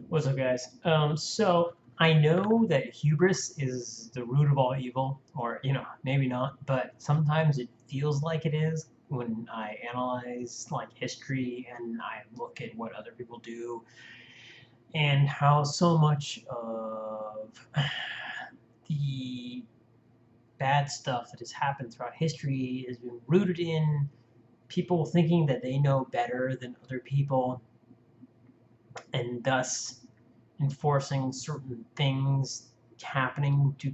What's up, guys? So I know that hubris is the root of all evil, or maybe not, but sometimes it feels like it is when I analyze like history and I look at what other people do and how so much of the bad stuff that has happened throughout history has been rooted in people thinking that they know better than other people and thus enforcing certain things happening to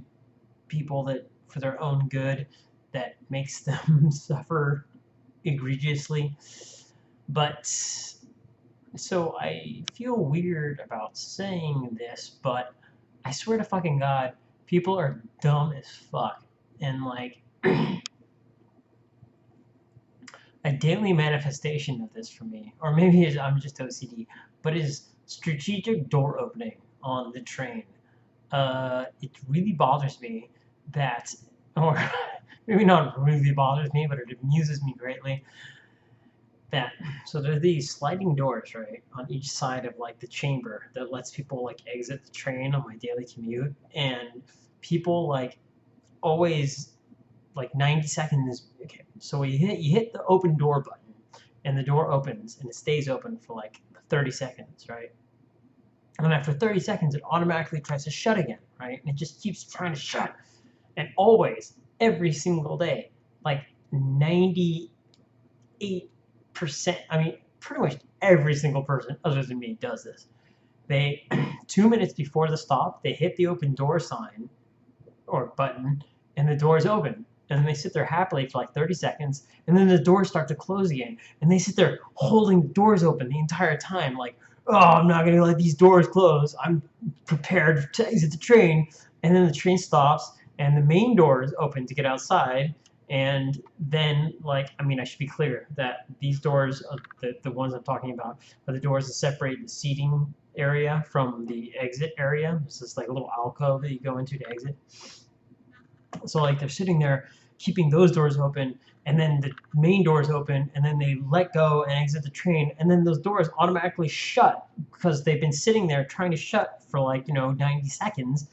people that for their own good that makes them suffer egregiously. But so I feel weird about saying this, but I swear to fucking God, people are dumb as fuck. And like a daily manifestation of this for me, or maybe I'm just OCD, but is strategic door opening on the train. It really bothers me that, or maybe not really bothers me, but it amuses me greatly that, so there are these sliding doors, right, on each side of like the chamber that lets people like exit the train on my daily commute, and people like always like 90 seconds. Okay, so you hit the open door button, and the door opens, and it stays open for like 30 seconds, right? And then after 30 seconds, it automatically tries to shut again, right? And it just keeps trying to shut. And always, every single day, like 98%, I mean, pretty much every single person other than me does this. They, 2 minutes before the stop, they hit the open door sign or button, and the door is open. And then they sit there happily for like 30 seconds, and then the doors start to close again. And they sit there holding the doors open the entire time, like, oh, I'm not going to let these doors close. I'm prepared to exit the train. And then the train stops, and the main door is open to get outside. And then, like, I mean, I should be clear that these doors, the ones I'm talking about, are the doors that separate the seating area from the exit area. It's just like a little alcove that you go into to exit. So like they're sitting there keeping those doors open, and then the main doors open, and then they let go and exit the train, and then those doors automatically shut because they've been sitting there trying to shut for like 90 seconds.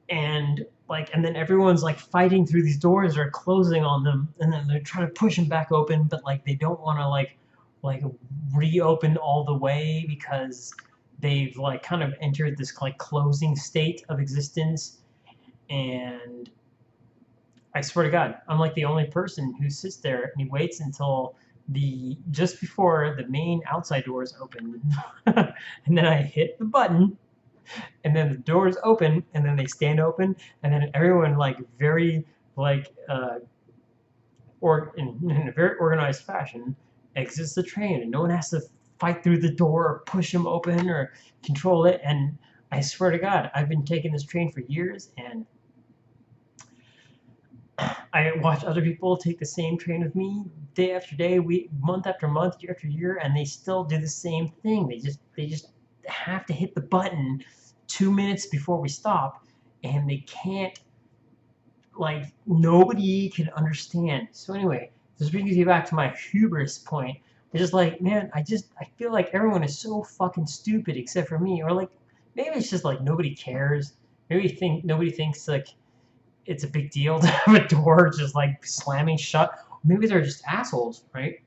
And like, and then everyone's like fighting through these doors or closing on them, and then they're trying to push them back open, but like they don't want to like reopen all the way because they've like kind of entered this like closing state of existence. And I swear to God, I'm like the only person who sits there and he waits until the just before the main outside doors open, and then I hit the button, and then the doors open, and then they stand open, and then everyone like very like or in a very organized fashion exits the train, and no one has to fight through the door or push them open or control it. And I swear to God, I've been taking this train for years, and I watch other people take the same train with me day after day, week, month after month, year after year, and they still do the same thing. They just have to hit the button 2 minutes before we stop, and they can't, like, nobody can understand. So anyway, this brings me back to my hubris point. It's just like, man, I feel like everyone is so fucking stupid except for me, or like maybe it's just like nobody cares. Maybe nobody thinks like it's a big deal to have a door just like slamming shut. Maybe they're just assholes, right?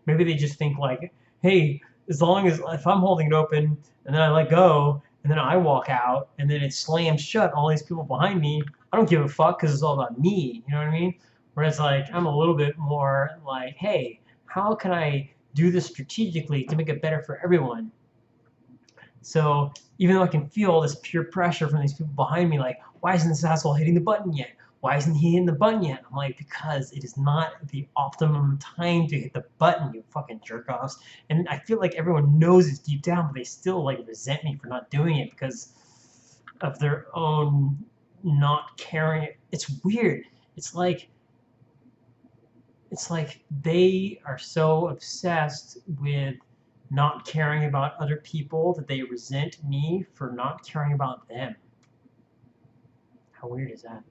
Maybe they just think like, hey, as long as if I'm holding it open and then I let go and then I walk out and then it slams shut, all these people behind me, I don't give a fuck because it's all about me. You know what I mean? Whereas like I'm a little bit more like, hey, how can I do this strategically to make it better for everyone? So even though I can feel this pure pressure from these people behind me, like, why isn't this asshole hitting the button yet? Why isn't he hitting the button yet? I'm like, because it is not the optimum time to hit the button, you fucking jerk offs. And I feel like everyone knows this deep down, but they still like resent me for not doing it because of their own not caring. It's weird. It's like it's like they are so obsessed with not caring about other people that they resent me for not caring about them. How weird is that?